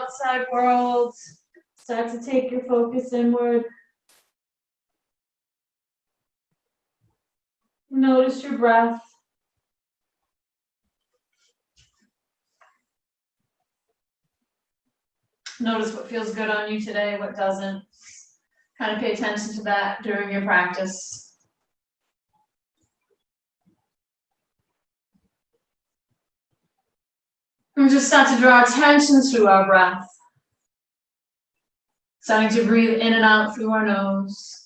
outside world. Start to take your focus inward. Notice your breath. Notice what feels good on you today, what doesn't. Kind of pay attention to that during your practice. And just start to draw attention to our breath. Starting to breathe in and out through our nose.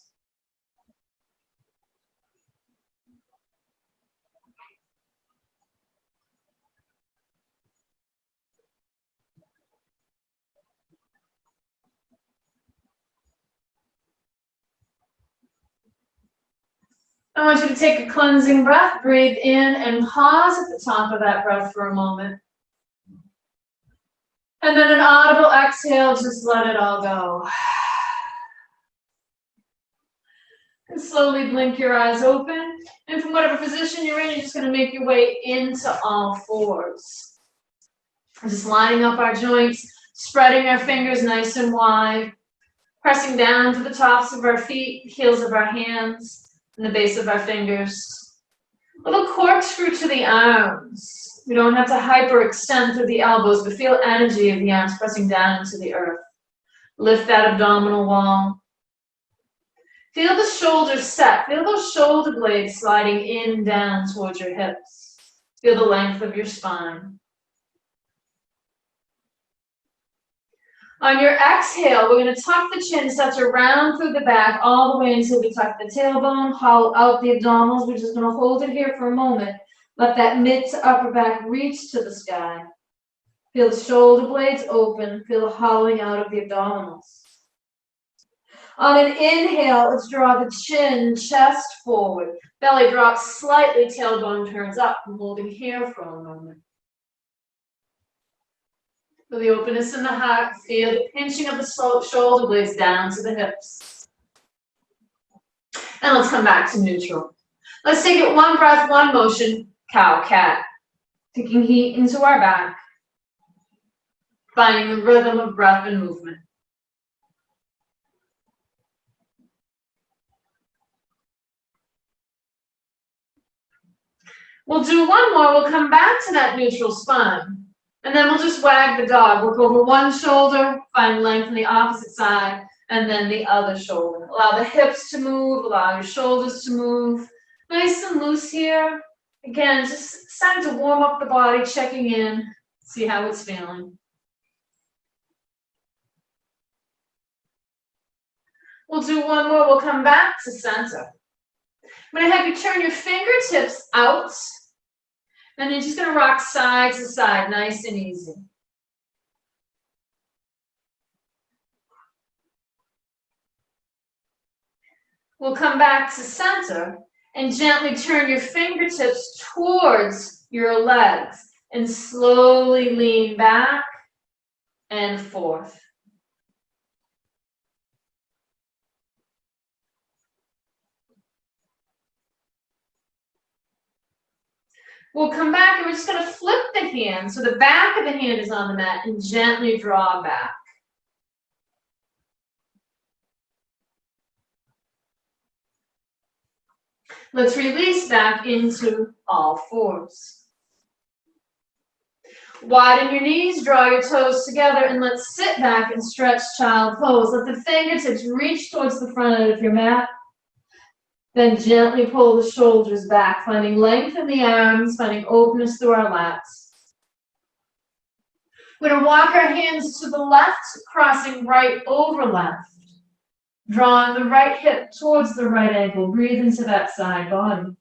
I want you to take a cleansing breath, breathe in and pause at the top of that breath for a moment. And then an audible exhale, just let it all go. And slowly blink your eyes open. And from whatever position you're in, you're just going to make your way into all fours. Just lining up our joints, spreading our fingers nice and wide, pressing down to the tops of our feet, heels of our hands, and the base of our fingers. A little corkscrew to the arms. We don't have to hyperextend through the elbows, but feel energy of the arms pressing down into the earth. Lift that abdominal wall. Feel the shoulders set. Feel those shoulder blades sliding in and down towards your hips. Feel the length of your spine. On your exhale, we're going to tuck the chin, stretch around through the back, all the way until we tuck the tailbone, hollow out the abdominals. We're just going to hold it here for a moment. Let that mid to upper back reach to the sky. Feel the shoulder blades open. Feel the hollowing out of the abdominals. On an inhale, let's draw the chin, chest forward. Belly drops slightly, tailbone turns up. I'm holding here for a moment. Feel the openness in the heart. Feel the pinching of the shoulder blades down to the hips. And let's come back to neutral. Let's take it one breath, one motion, cow, cat. Taking heat into our back. Finding the rhythm of breath and movement. We'll do one more. We'll come back to that neutral spine. And then we'll just wag the dog. Work over one shoulder, find length on the opposite side, and then the other shoulder. Allow the hips to move, allow your shoulders to move. Nice and loose here. Again, just starting to warm up the body, checking in, see how it's feeling. We'll do one more. We'll come back to center. I'm going to have you turn your fingertips out. And then just going to rock side to side, nice and easy. We'll come back to center and gently turn your fingertips towards your legs and slowly lean back and forth. We'll come back and we're just going to flip the hand so the back of the hand is on the mat and gently draw back. Let's release back into all fours. Widen your knees, draw your toes together, and let's sit back and stretch child pose. Let the fingertips reach towards the front end of your mat. Then gently pull the shoulders back, finding length in the arms, finding openness through our lats. We're going to walk our hands to the left, crossing right over left. Drawing the right hip towards the right ankle. Breathe into that side body.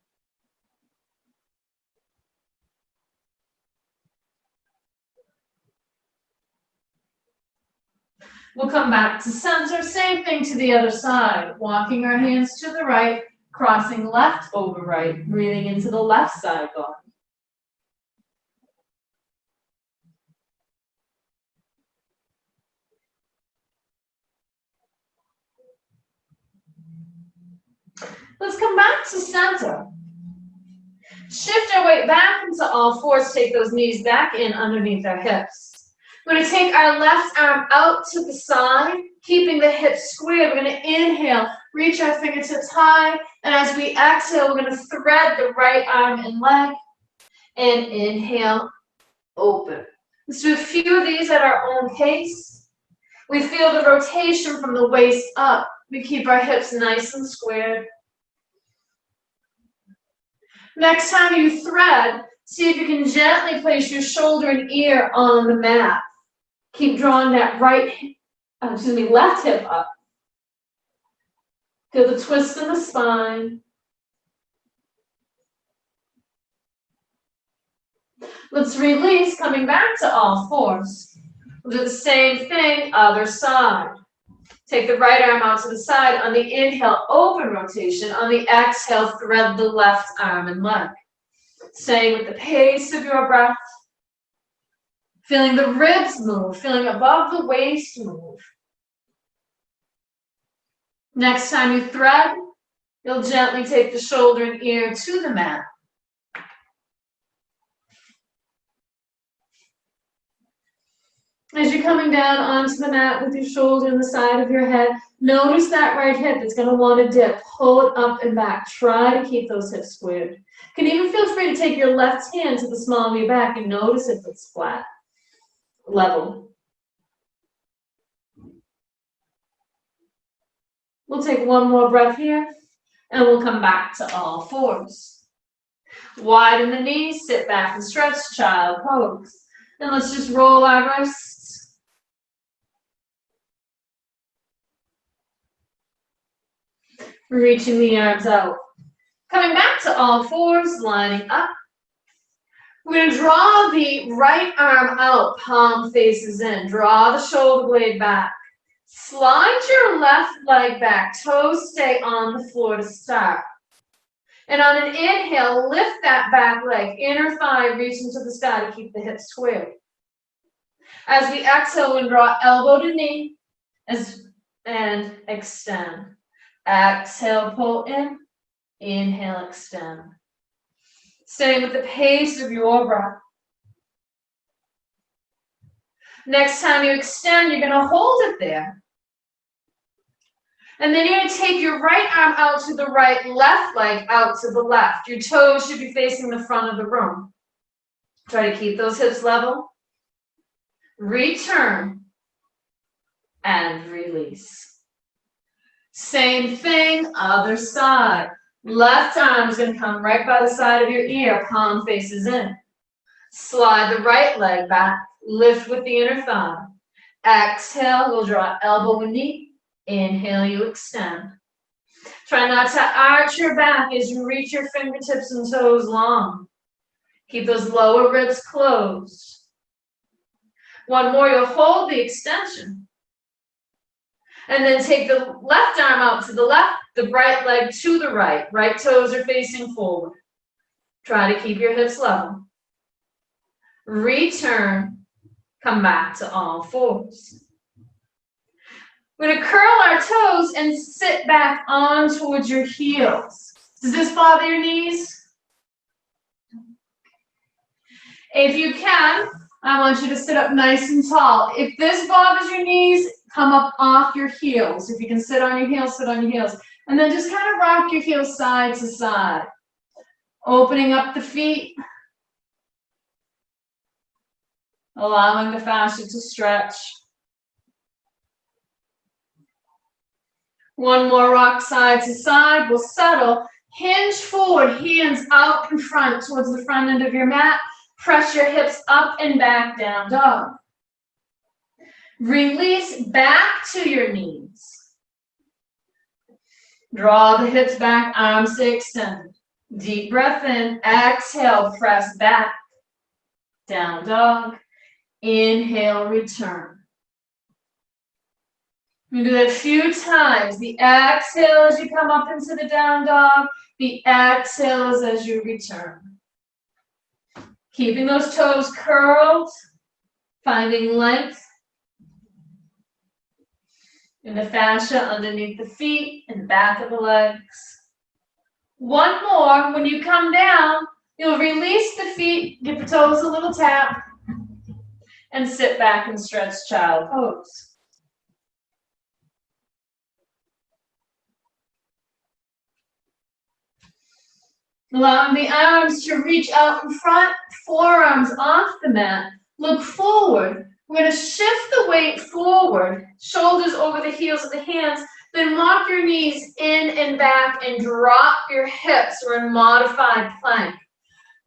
We'll come back to center. Same thing to the other side. Walking our hands to the right. Crossing left over right, breathing into the left side body. Let's come back to center. Shift our weight back into all fours. Take those knees back in underneath our hips. We're going to take our left arm out to the side, keeping the hips squared. We're going to inhale, reach our fingertips high, and as we exhale, we're going to thread the right arm and leg, and inhale, open. Let's do a few of these at our own pace. We feel the rotation from the waist up. We keep our hips nice and squared. Next time you thread, see if you can gently place your shoulder and ear on the mat. Keep drawing that left hip up. Feel the twist in the spine. Let's release, coming back to all fours. We'll do the same thing, other side. Take the right arm out to the side. On the inhale, open rotation. On the exhale, thread the left arm and leg. Staying with the pace of your breath. Feeling the ribs move, feeling above the waist move. Next time you thread, you'll gently take the shoulder and ear to the mat. As you're coming down onto the mat with your shoulder and the side of your head, notice that right hip is going to want to dip. Pull it up and back. Try to keep those hips squared. You can even feel free to take your left hand to the small of your back and notice if it's flat, level. We'll take one more breath here, and we'll come back to all fours. Widen the knees, sit back and stretch, child pose. And let's just roll our wrists. Reaching the arms out. Coming back to all fours, lining up. We're going to draw the right arm out, palm faces in. Draw the shoulder blade back. Slide your left leg back. Toes stay on the floor to start. And on an inhale, lift that back leg. Inner thigh reaching to the sky to keep the hips squared. As we exhale, we draw elbow to knee and extend. Exhale, pull in. Inhale, extend. Staying with the pace of your breath. Next time you extend, you're going to hold it there. And then you're going to take your right arm out to the right, left leg out to the left. Your toes should be facing the front of the room. Try to keep those hips level. Return and release. Same thing, other side. Left arm is going to come right by the side of your ear, palm faces in. Slide the right leg back, lift with the inner thigh. Exhale, we'll draw elbow and knee. Inhale, you extend. Try not to arch your back as you reach your fingertips and toes long. Keep those lower ribs closed. One more, you'll hold the extension. And then take the left arm out to the left, the right leg to the right. Right toes are facing forward. Try to keep your hips level. Return, come back to all fours. We're going to curl our toes and sit back on towards your heels. Does this bother your knees? If you can, I want you to sit up nice and tall. If this bothers your knees, come up off your heels. If you can sit on your heels, sit on your heels. And then just kind of rock your heels side to side. Opening up the feet. Allowing the fascia to stretch. One more rock side to side. We'll settle. Hinge forward, hands out in front towards the front end of your mat. Press your hips up and back, down dog. Release back to your knees. Draw the hips back, arms to extend. Deep breath in. Exhale, press back. Down dog. Inhale, return. You do that a few times. The exhale as you come up into the down dog. The exhales as you return. Keeping those toes curled. Finding length in the fascia underneath the feet and the back of the legs. One more. When you come down, you'll release the feet. Give the toes a little tap. and sit back and stretch child pose. Allowing the arms to reach out in front, forearms off the mat. Look forward. We're going to shift the weight forward, shoulders over the heels of the hands, then walk your knees in and back and drop your hips. We're in modified plank.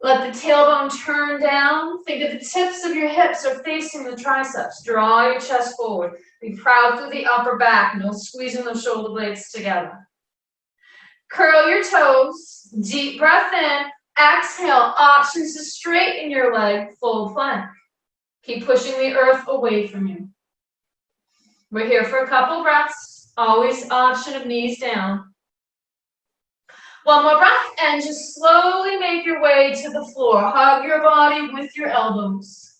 Let the tailbone turn down. Think of the tips of your hips are facing the triceps. Draw your chest forward. Be proud through the upper back. No squeezing those shoulder blades together. Curl your toes. Deep breath in. Exhale. Options to straighten your leg. Full plank. Keep pushing the earth away from you. We're here for a couple breaths. Always option of knees down. One more breath and just slowly make your way to the floor. Hug your body with your elbows.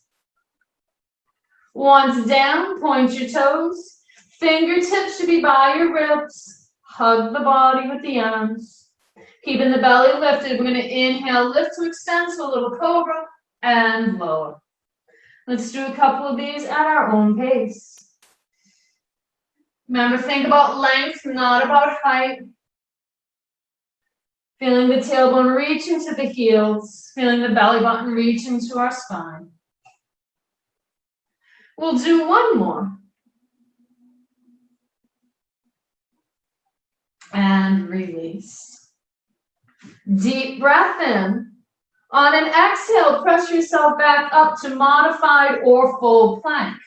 Once down, point your toes. Fingertips should be by your ribs. Hug the body with the arms. Keeping the belly lifted. We're going to inhale, lift to extend, so a little cobra, and lower. Let's do a couple of these at our own pace. Remember, think about length, not about height. Feeling the tailbone reaching to the heels, feeling the belly button reaching to our spine. We'll do one more. And release. Deep breath in. On an exhale, press yourself back up to modified or full plank.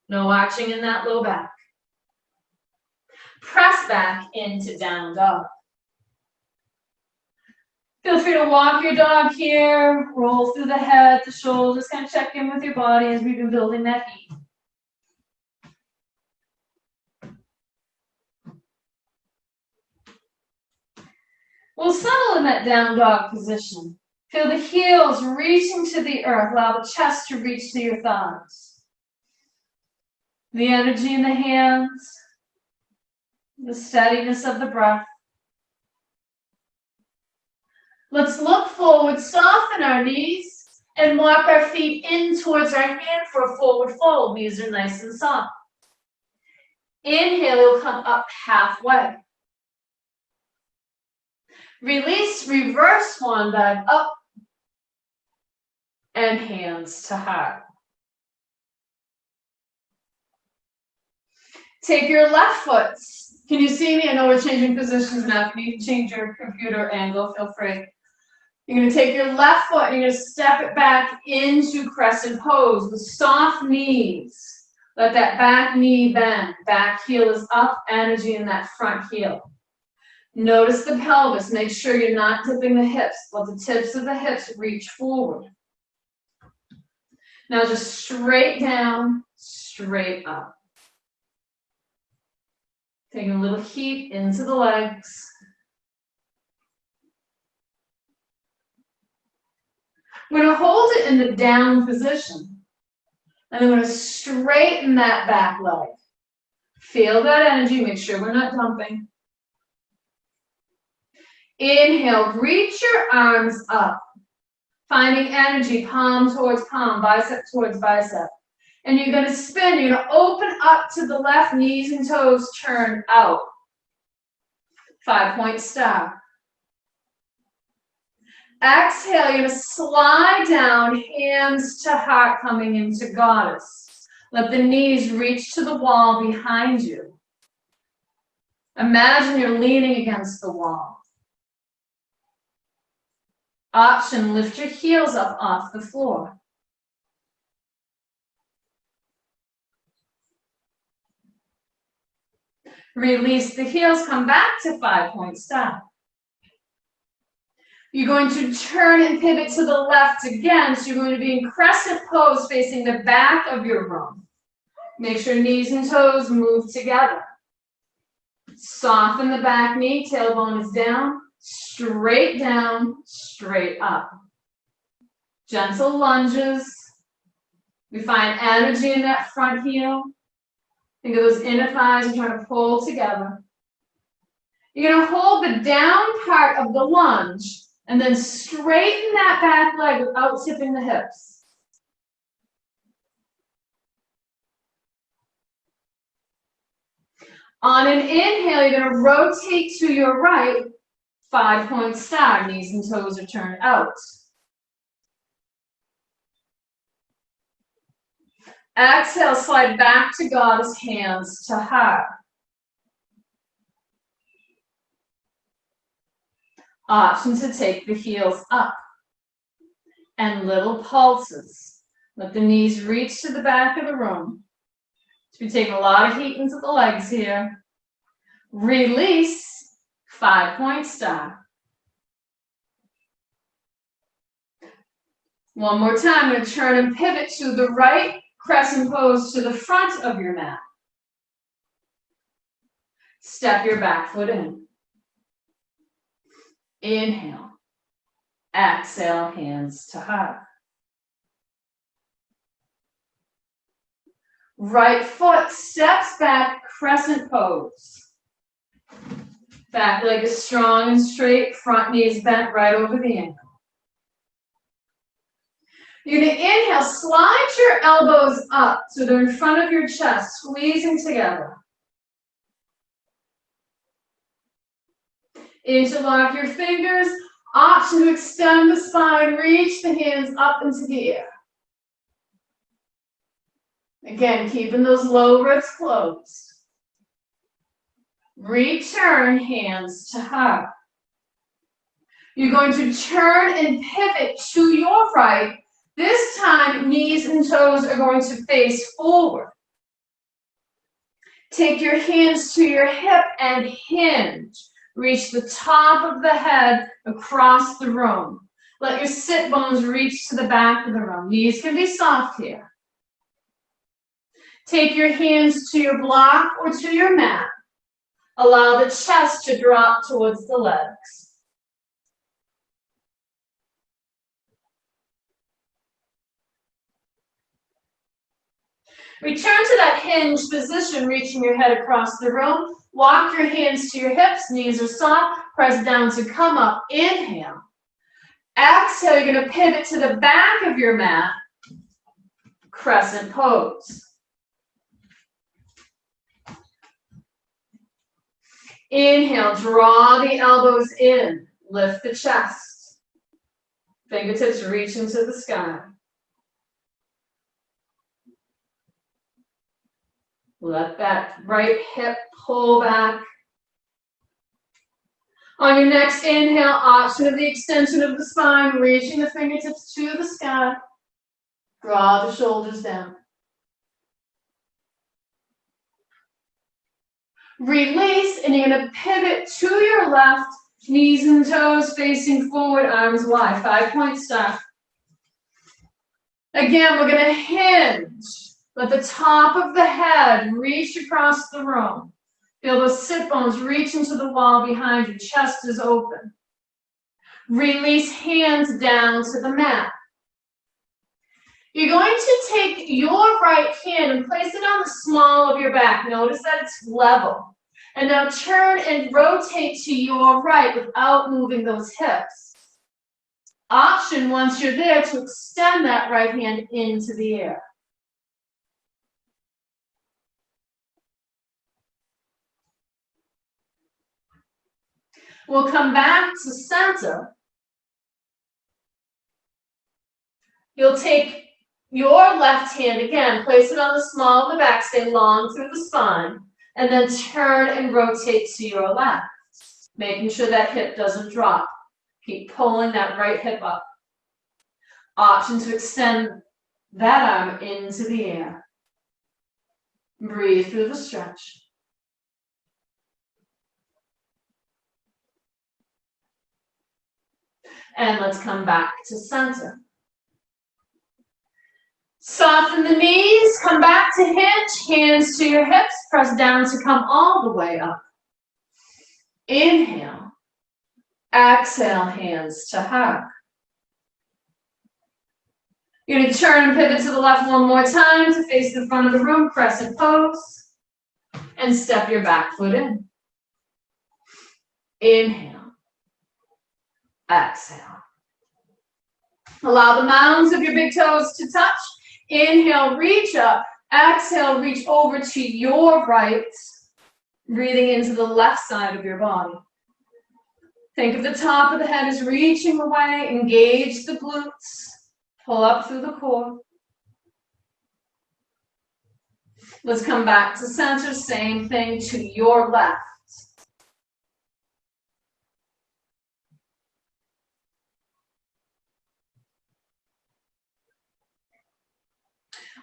No arching in that low back. Press back into down dog. Feel free to walk your dog here, roll through the head, the shoulders, kind of check in with your body as we've been building that heat. We'll settle in that down dog position. Feel the heels reaching to the earth. Allow the chest to reach to your thighs. The energy in the hands, the steadiness of the breath. Let's look forward, soften our knees, and walk our feet in towards our hand for a forward fold. Knees are nice and soft. Inhale, you'll come up halfway. Release, reverse swan dive up, and hands to heart. Take your left foot. Can you see me? I know we're changing positions now. If you need to change your computer angle, feel free. You're going to take your left foot and you're going to step it back into Crescent Pose with soft knees. Let that back knee bend. Back heel is up, energy in that front heel. Notice the pelvis. Make sure you're not tipping the hips. Let the tips of the hips reach forward. Now just straight down, straight up. Taking a little heat into the legs. We're going to hold it in the down position. And then we're going to straighten that back leg. Feel that energy. Make sure we're not dumping. Inhale, reach your arms up. Finding energy, palm towards palm, bicep towards bicep. And you're going to spin. You're going to open up to the left, knees and toes turn out. 5-point star. Exhale, you're going to slide down, hands to heart, coming into goddess. Let the knees reach to the wall behind you. Imagine you're leaning against the wall. Option, lift your heels up off the floor. Release the heels, come back to 5-point stop. You're going to turn and pivot to the left again. So you're going to be in Crescent Pose facing the back of your room. Make sure knees and toes move together. Soften the back knee, tailbone is down, straight up. Gentle lunges. We find energy in that front heel. Think of those inner thighs and trying to pull together. You're going to hold the down part of the lunge and then straighten that back leg without tipping the hips. On an inhale, you're going to rotate to your right, 5-point star. Knees and toes are turned out. Exhale, slide back to goddess, hands to heart. Option to take the heels up. And little pulses. Let the knees reach to the back of the room. So we're taking a lot of heat into the legs here. Release, 5-point star. One more time, I'm going to turn and pivot to the right, crescent pose to the front of your mat. Step your back foot in. Inhale. Exhale, hands to heart. Right foot steps back, crescent pose. Back leg is strong and straight, front knee is bent right over the ankle. You're going to inhale, slide your elbows up so they're in front of your chest, squeezing together. Interlock your fingers, option to extend the spine, reach the hands up into the air. Again, keeping those low ribs closed. Return, hands to heart. You're going to turn and pivot to your right. This time, knees and toes are going to face forward. Take your hands to your hip and hinge. Reach the top of the head across the room. Let your sit bones reach to the back of the room. Knees can be soft here. Take your hands to your block or to your mat. Allow the chest to drop towards the legs. Return to that hinge position, reaching your head across the room. Walk your hands to your hips, knees are soft, press down to come up. Inhale. Exhale, you're going to pivot to the back of your mat, crescent pose. Inhale, draw the elbows in, lift the chest. Fingertips reach into the sky. Let that right hip pull back. On your next inhale, option of the extension of the spine, reaching the fingertips to the sky. Draw the shoulders down. Release, and you're going to pivot to your left, knees and toes facing forward, arms wide, 5-point star. Again, we're going to hinge. Let the top of the head reach across the room. Feel those sit bones reach into the wall behind you. Chest is open. Release, hands down to the mat. You're going to take your right hand and place it on the small of your back. Notice that it's level. And now turn and rotate to your right without moving those hips. Option, once you're there, to extend that right hand into the air. We'll come back to center. You'll take your left hand again, place it on the small of the back, stay long through the spine, and then turn and rotate to your left, making sure that hip doesn't drop. Keep pulling that right hip up. Option to extend that arm into the air. Breathe through the stretch. And let's come back to center. Soften the knees, come back to hinge, hands to your hips, press down to come all the way up. Inhale, exhale, hands to heart. You're going to turn and pivot to the left one more time to face the front of the room, crescent pose, and step your back foot in. Inhale, exhale. Allow the mounds of your big toes to touch. Inhale, reach up. Exhale, reach over to your right. Breathing into the left side of your body. Think of the top of the head as reaching away. Engage the glutes. Pull up through the core. Let's come back to center. Same thing to your left.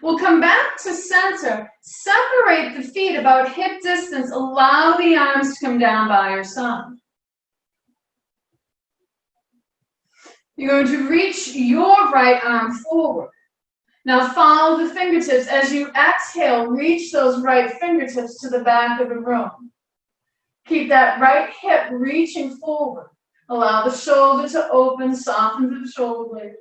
We'll come back to center. Separate the feet about hip distance. Allow the arms to come down by your side. You're going to reach your right arm forward. Now follow the fingertips. As you exhale, reach those right fingertips to the back of the room. Keep that right hip reaching forward. Allow the shoulder to open, soften through the shoulder blade.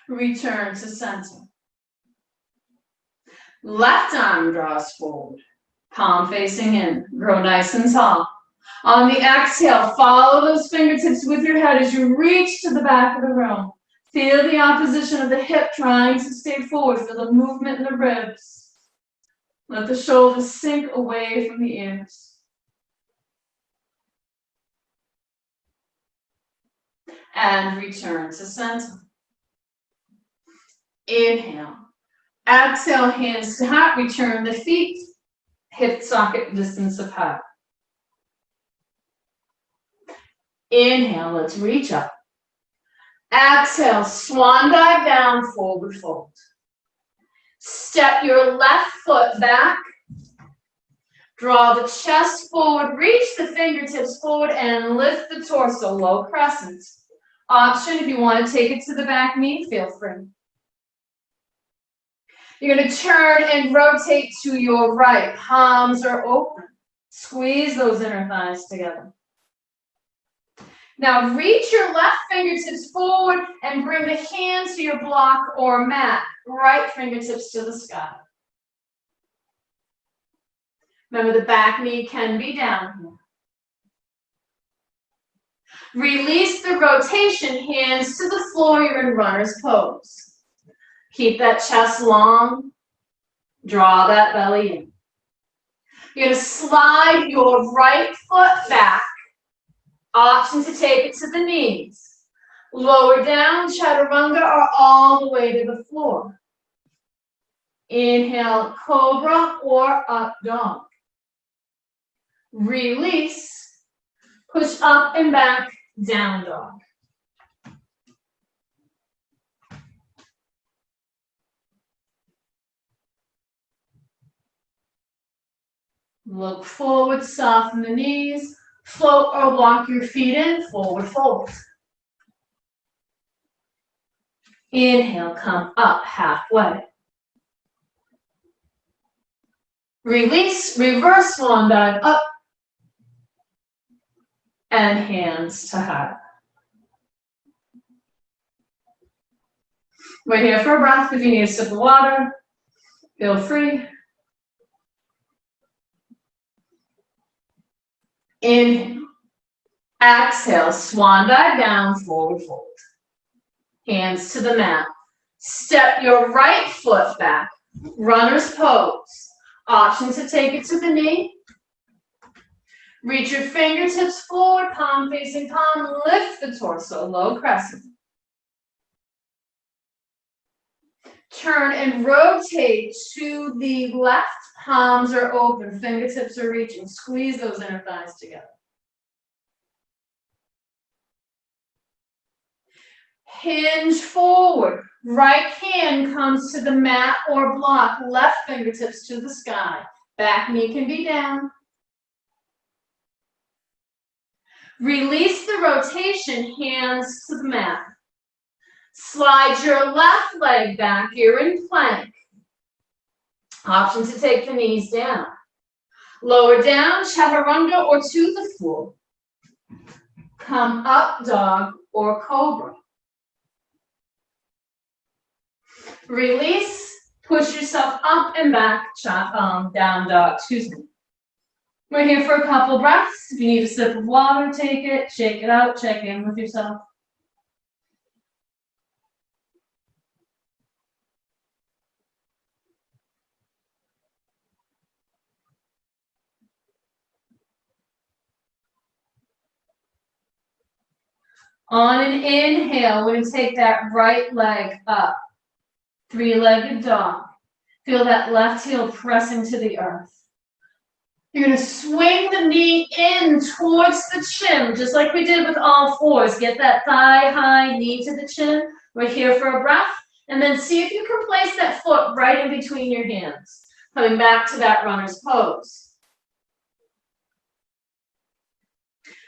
Return to center. Left arm draws forward. Palm facing in. Grow nice and tall. On the exhale, follow those fingertips with your head as you reach to the back of the room. Feel the opposition of the hip trying to stay forward. Feel the movement in the ribs. Let the shoulders sink away from the ears. And return to center. Inhale. Exhale, hands to heart. Return the feet. Hip socket distance apart. Inhale, let's reach up. Exhale, swan dive down, forward fold. Step your left foot back. Draw the chest forward, reach the fingertips forward, and lift the torso, low crescent. Option, if you want to take it to the back knee, feel free. You're going to turn and rotate to your right. Palms are open. Squeeze those inner thighs together. Now reach your left fingertips forward and bring the hands to your block or mat. Right fingertips to the sky. Remember, the back knee can be down here. Release the rotation, hands to the floor. You're in runner's pose. Keep that chest long. Draw that belly in. You're going to slide your right foot back. Option to take it to the knees. Lower down, chaturanga, or all the way to the floor. Inhale, cobra or up dog. Release. Push up and back, down dog. Look forward, soften the knees. Float or walk your feet in, forward fold. Inhale, come up halfway. Release, reverse swan dive up. And hands to heart. We're here for a breath. If you need a sip of water, feel free. Inhale. Exhale, swan dive down, forward fold. Hands to the mat. Step your right foot back. Runner's pose. Option to take it to the knee. Reach your fingertips forward, palm facing palm. Lift the torso, low crescent. Turn and rotate to the left. Palms are open, fingertips are reaching. Squeeze those inner thighs together. Hinge forward. Right hand comes to the mat or block. Left fingertips to the sky. Back knee can be down. Release the rotation, hands to the mat. Slide your left leg back. You're in plank. Option to take the knees down. Lower down, chaturanga or to the floor. Come up, dog or cobra. Release, push yourself up and back, down dog, excuse me. We're here for a couple breaths. If you need a sip of water, take it, shake it out, check in with yourself. On an inhale, we're going to take that right leg up. Three-legged dog. Feel that left heel pressing to the earth. You're going to swing the knee in towards the chin, just like we did with all fours. Get that thigh high, knee to the chin. We're here for a breath. And then see if you can place that foot right in between your hands. Coming back to that runner's pose.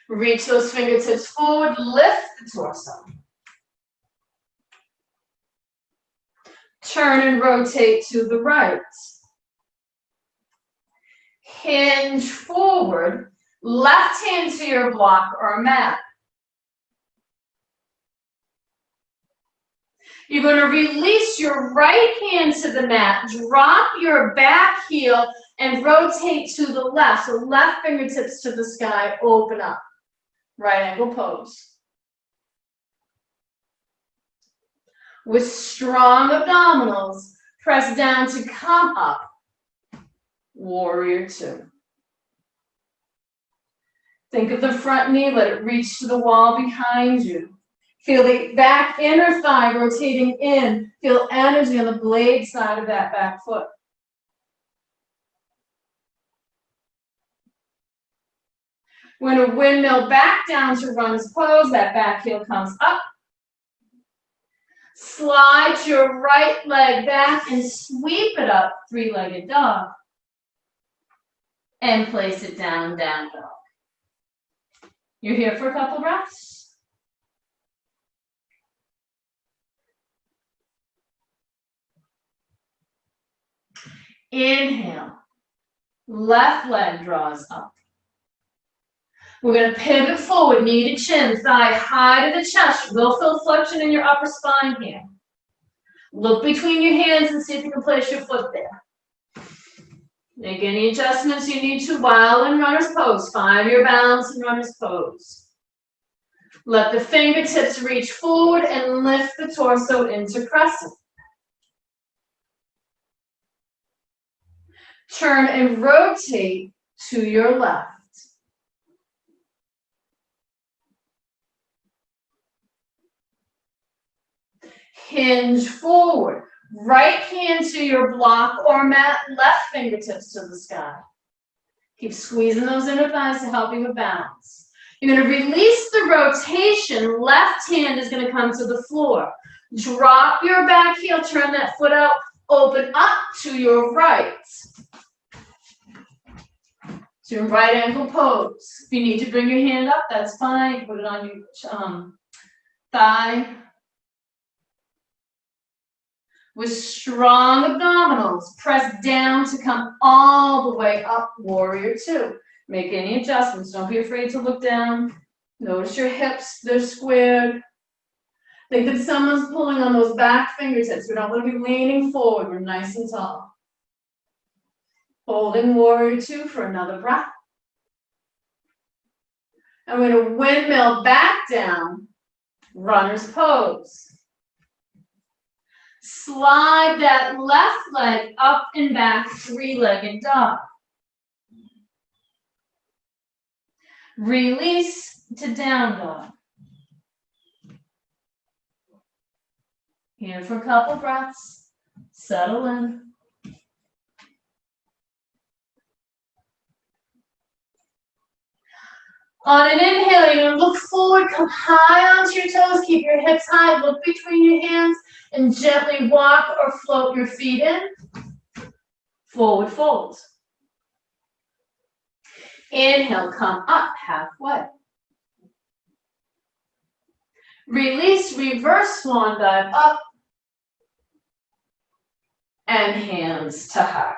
Reach those fingertips forward, lift the torso. Turn and rotate to the right. Hinge forward, left hand to your block or mat. You're going to release your right hand to the mat, drop your back heel, and rotate to the left. So left fingertips to the sky, open up. Right angle pose. With strong abdominals, press down to come up. Warrior two. Think of the front knee, let it reach to the wall behind you. Feel the back inner thigh rotating in. Feel energy on the blade side of that back foot. We're going to windmill back down to runner's pose. That back heel comes up. Slide your right leg back and sweep it up, three-legged dog. And place it down, down dog. You're here for a couple breaths. Inhale. Left leg draws up. We're going to pivot forward, knee to chin, thigh high to the chest. You will feel flexion in your upper spine here. Look between your hands and see if you can place your foot there. Make any adjustments you need to while in runner's pose. Find your balance in runner's pose. Let the fingertips reach forward and lift the torso into crescent. Turn and rotate to your left. Hinge forward. Right hand to your block or mat, left fingertips to the sky. Keep squeezing those inner thighs to help you with balance. You're going to release the rotation. Left hand is going to come to the floor. Drop your back heel, turn that foot out, open up to your right. To your right ankle pose. If you need to bring your hand up, that's fine. Put it on your thigh. With strong abdominals, press down to come all the way up, warrior two. Make any adjustments. Don't be afraid to look down. Notice your hips, they're squared. Think that someone's pulling on those back fingertips. We don't want to be leaning forward. We're nice and tall. Holding warrior two for another breath. And we're going to windmill back down, runner's pose. Slide that left leg up and back, three-legged dog. Release to down dog. Here for a couple breaths. Settle in. On an inhale, you're going to look forward, come high onto your toes, keep your hips high, look between your hands, and gently walk or float your feet in. Forward fold. Inhale, come up halfway. Release, reverse swan dive up. And hands to heart.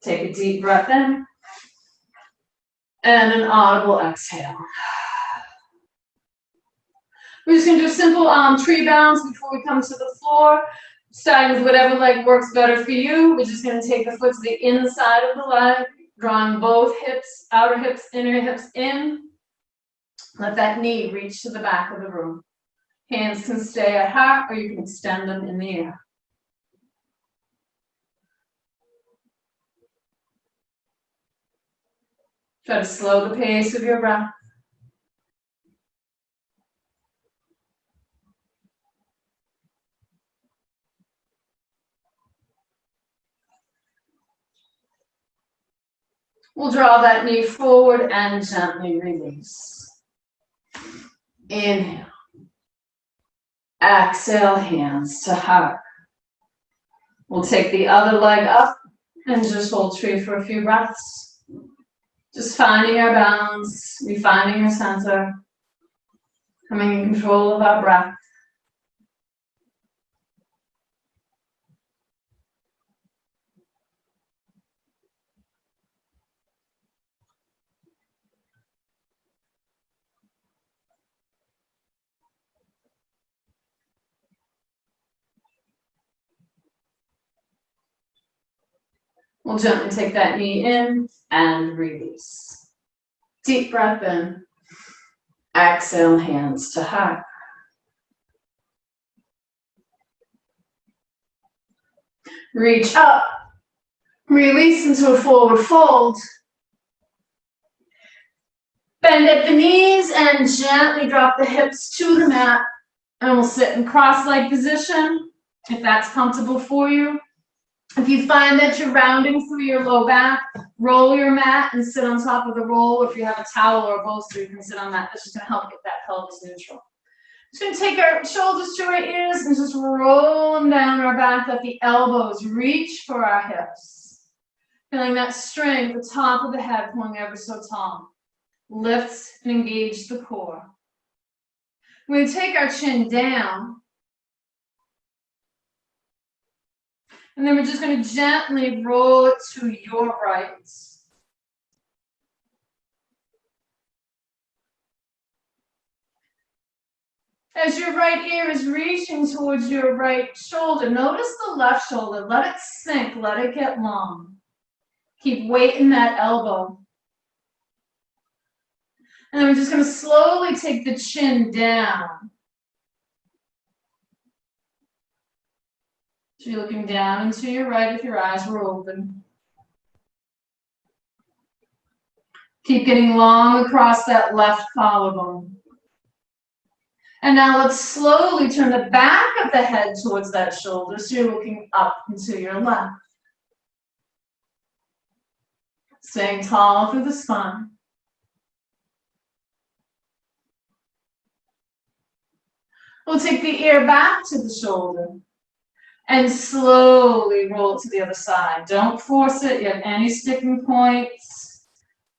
Take a deep breath in. And an audible exhale. We're just going to do a simple tree bounce before we come to the floor. Starting with whatever leg works better for you. We're just going to take the foot to the inside of the leg, drawing both hips, outer hips, inner hips in. Let that knee reach to the back of the room. Hands can stay at heart or you can extend them in the air. Try to slow the pace of your breath. We'll draw that knee forward and gently release. Inhale. Exhale, hands to heart. We'll take the other leg up and just hold tree for a few breaths. Just finding our balance, refining our center, coming in control of our breath. We'll gently take that knee in and release. Deep breath in. Exhale, hands to heart. Reach up. Release into a forward fold. Bend at the knees and gently drop the hips to the mat. And we'll sit in cross-leg position if that's comfortable for you. If you find that you're rounding through your low back, roll your mat and sit on top of the roll. If you have a towel or a bolster, you can sit on that. That's just going to help get that pelvis neutral. Just going to take our shoulders to our ears and just roll them down our back. Let the elbows reach for our hips. Feeling that strength, the top of the head pulling ever so tall. Lift and engage the core. We're going to take our chin down. And then we're just going to gently roll it to your right. As your right ear is reaching towards your right shoulder, notice the left shoulder. Let it sink. Let it get long. Keep weight in that elbow. And then we're just going to slowly take the chin down. So you're looking down and to your right if your eyes were open. Keep getting long across that left collarbone. And now let's slowly turn the back of the head towards that shoulder so you're looking up and to your left. Staying tall through the spine. We'll take the ear back to the shoulder. And slowly roll it to the other side. Don't force it. You have any sticking points,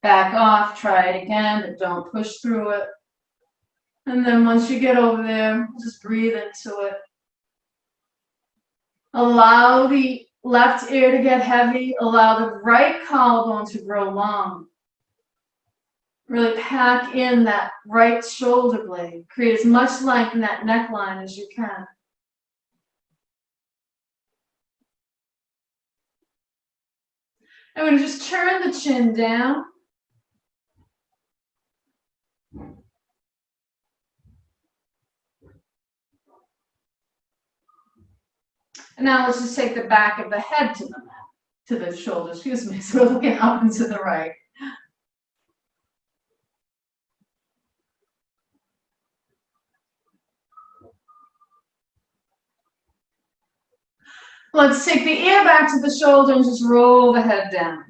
back off, try it again, but don't push through it. And then once you get over there, just breathe into it. Allow the left ear to get heavy. Allow the right collarbone to grow long. Really pack in that right shoulder blade. Create as much length in that neckline as you can. I'm going to just turn the chin down. And now let's just take the back of the head to the mat, to the shoulder, excuse me. So we're looking up and to the right. Let's take the ear back to the shoulder and just roll the head down.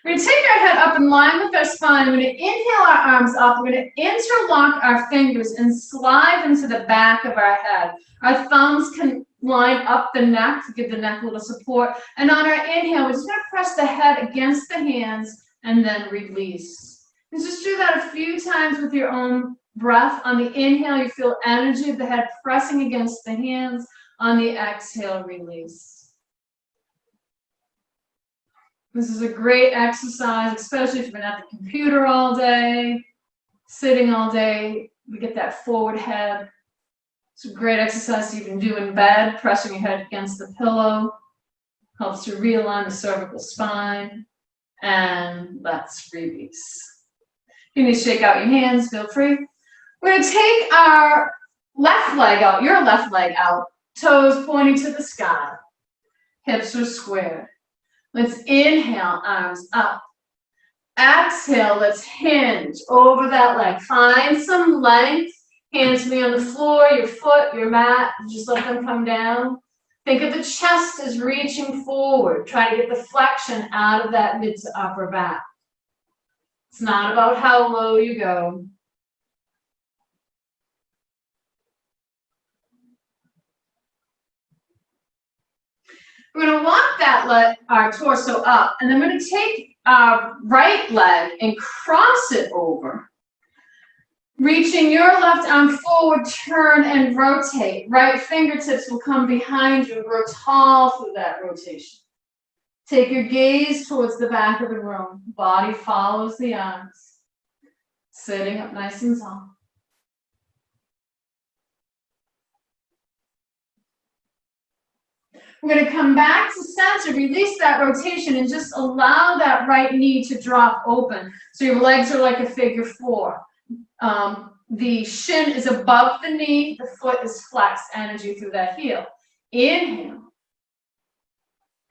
We're going to take our head up in line with our spine. We're going to inhale our arms up. We're going to interlock our fingers and slide into the back of our head. Our thumbs can line up the neck to give the neck a little support. And on our inhale, we're just going to press the head against the hands and then release. And just do that a few times with your own breath. On the inhale, you feel energy of the head pressing against the hands. On the exhale, release. This is a great exercise, especially if you've been at the computer all day, sitting all day. We get that forward head. It's a great exercise you can do in bed, pressing your head against the pillow. Helps to realign the cervical spine. And let's release. You need to shake out your hands, feel free. We're going to take our left leg out, your left leg out, toes pointing to the sky. Hips are squared. Let's inhale, arms up. Exhale, let's hinge over that leg. Find some length. Hands to be on the floor, your foot, your mat. Just let them come down. Think of the chest as reaching forward. Try to get the flexion out of that mid to upper back. It's not about how low you go. We're going to walk our torso up, and then we're going to take our right leg and cross it over. Reaching your left arm forward, turn and rotate. Right fingertips will come behind you and grow tall through that rotation. Take your gaze towards the back of the room. Body follows the arms. Sitting up nice and tall. We're going to come back to center, release that rotation, and just allow that right knee to drop open. So your legs are like a figure four. The shin is above the knee, the foot is flexed, energy through that heel. Inhale.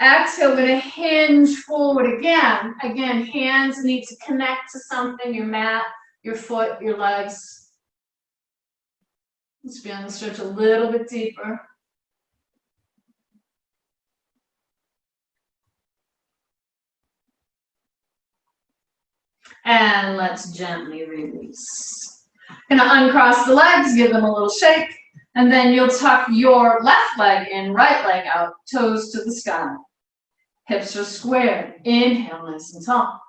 Exhale, we're going to hinge forward again. Again, hands need to connect to something, your mat, your foot, your legs. Let's be on the stretch a little bit deeper. And let's gently release. Gonna uncross the legs, give them a little shake, and then you'll tuck your left leg in, right leg out, toes to the sky. Hips are squared. Inhale, nice and tall.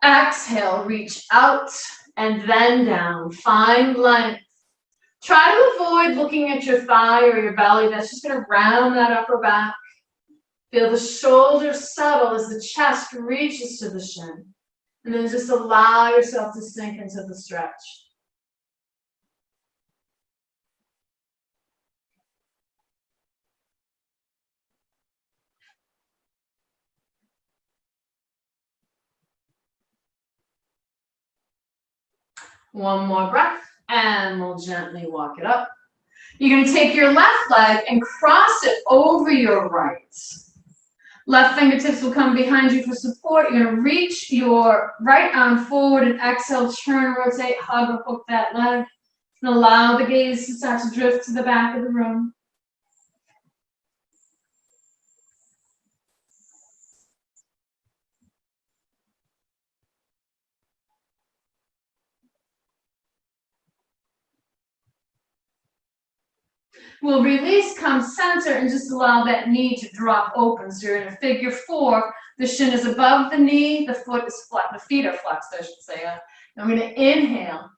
Exhale, reach out and then down. Find length. Try to avoid looking at your thigh or your belly. That's just gonna round that upper back. Feel the shoulders settle as the chest reaches to the shin. And then just allow yourself to sink into the stretch. One more breath, and we'll gently walk it up. You're going to take your left leg and cross it over your right. Left fingertips will come behind you for support. You're going to reach your right arm forward and exhale, turn, rotate, hug or hook that leg. And allow the gaze to start to drift to the back of the room. We'll release, come center, and just allow that knee to drop open. So you're in a figure four. The shin is above the knee. The foot is flat. The feet are flexed, I should say. I'm going to inhale.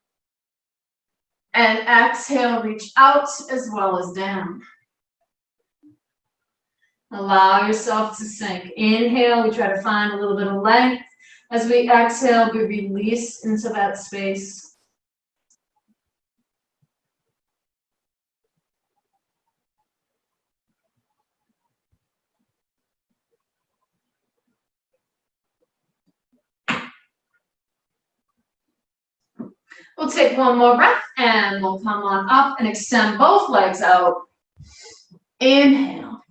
And exhale, reach out as well as down. Allow yourself to sink. Inhale, we try to find a little bit of length. As we exhale, we release into that space. We'll take one more breath and we'll come on up and extend both legs out. Inhale.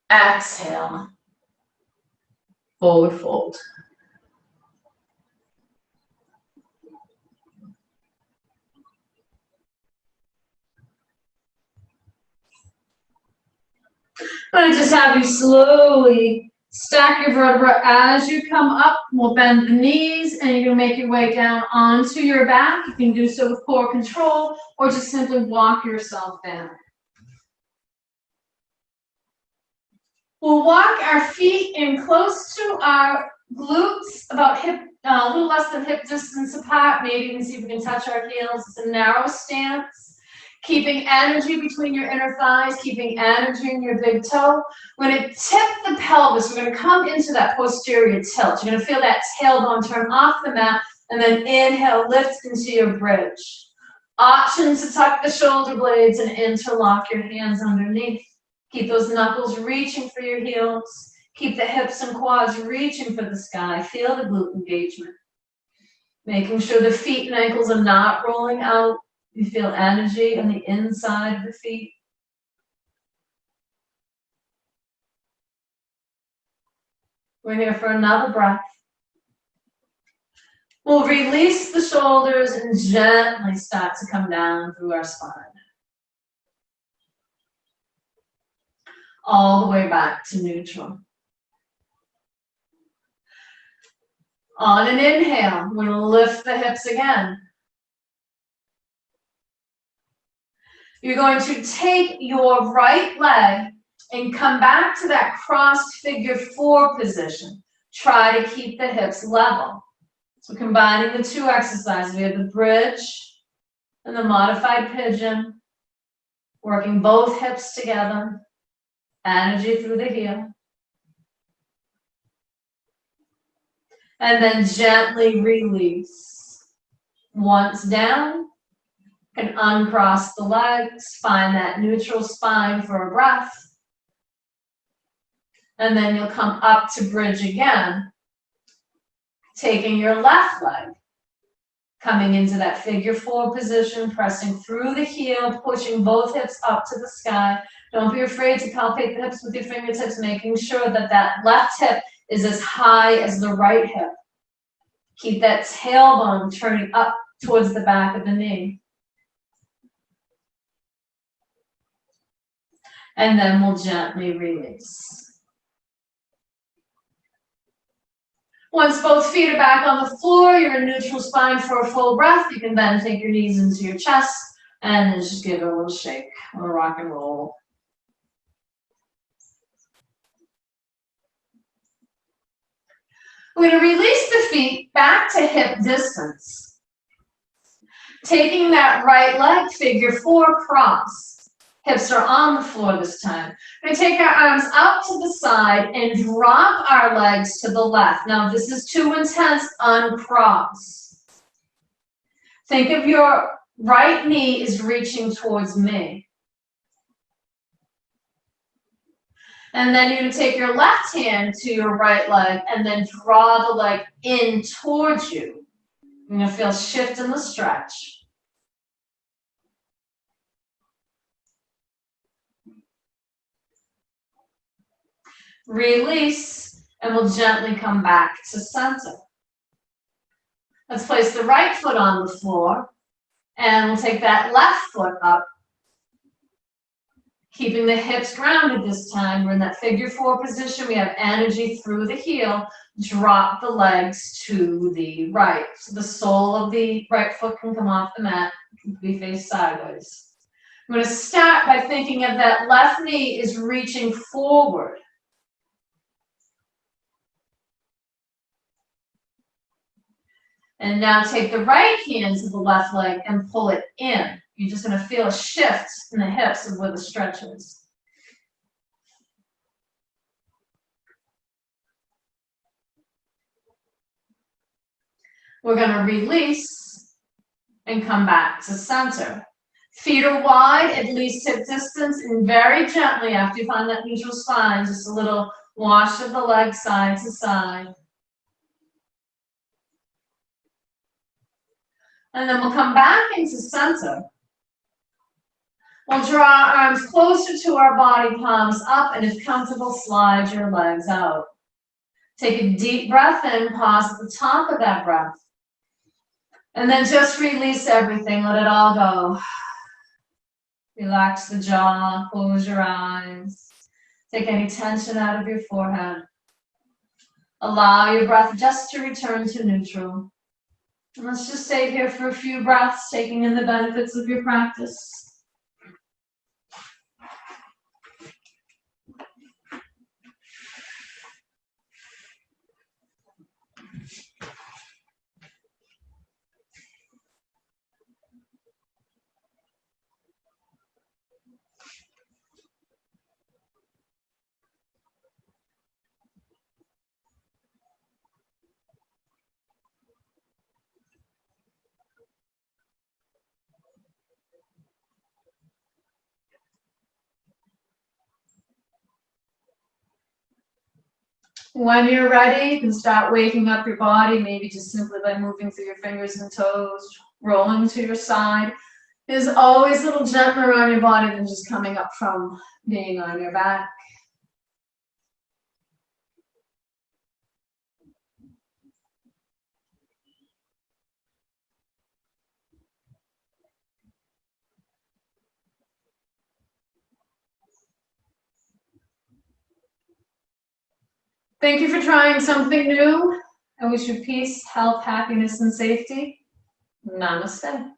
Exhale. Forward fold. I'm going to just have you slowly stack your vertebra as you come up. We'll bend the knees and you're going to make your way down onto your back. You can do so with core control or just simply walk yourself down. We'll walk our feet in close to our glutes, about hip, a little less than hip distance apart. Maybe you can see if we can touch our heels. It's a narrow stance. Keeping energy between your inner thighs, keeping energy in your big toe. We're going to tip the pelvis. We're going to come into that posterior tilt. You're going to feel that tailbone turn off the mat, and then inhale, lift into your bridge. Option to tuck the shoulder blades and interlock your hands underneath. Keep those knuckles reaching for your heels. Keep the hips and quads reaching for the sky. Feel the glute engagement. Making sure the feet and ankles are not rolling out. You feel energy on the inside of the feet. We're here for another breath. We'll release the shoulders and gently start to come down through our spine. all the way back to neutral. On an inhale, we're going to lift the hips again. You're going to take your right leg and come back to that crossed figure 4 position. Try to keep the hips level. So combining the two exercises, we have the bridge and the modified pigeon, working both hips together, energy through the heel. And then gently release. Once down, you can uncross the legs, find that neutral spine for a breath. And then you'll come up to bridge again, taking your left leg, coming into that figure 4 position, pressing through the heel, pushing both hips up to the sky. Don't be afraid to palpate the hips with your fingertips, making sure that that left hip is as high as the right hip. Keep that tailbone turning up towards the back of the knee. And then we'll gently release. Once both feet are back on the floor, you're in neutral spine for a full breath. You can then take your knees into your chest and then just give it a little shake or rock and roll. We're going to release the feet back to hip distance. Taking that right leg, figure 4 cross. Hips are on the floor this time. We're going to take our arms out to the side and drop our legs to the left. Now, if this is too intense, uncross. Think of your right knee is reaching towards me. And then you're going to take your left hand to your right leg and then draw the leg in towards you. You're going to feel shift in the stretch. Release, and we'll gently come back to center. Let's place the right foot on the floor, and we'll take that left foot up. Keeping the hips grounded this time. We're in that figure 4 position. We have energy through the heel. Drop the legs to the right. So the sole of the right foot can come off the mat. It can be faced sideways. I'm going to start by thinking of that left knee is reaching forward. And now take the right hand to the left leg and pull it in. You're just going to feel a shift in the hips of where the stretch is. We're going to release and come back to center. Feet are wide, at least hip distance, and very gently after you find that neutral spine, just a little wash of the leg side to side. And then we'll come back into center. We'll draw our arms closer to our body, palms up, and if comfortable, slide your legs out. Take a deep breath in, pause at the top of that breath. And then just release everything, let it all go. Relax the jaw, close your eyes. Take any tension out of your forehead. Allow your breath just to return to neutral. And let's just stay here for a few breaths, taking in the benefits of your practice. When you're ready, you can start waking up your body, maybe just simply by moving through your fingers and toes, rolling to your side. It's always a little gentler on your body than just coming up from being on your back. Thank you for trying something new. I wish you peace, health, happiness, and safety. Namaste.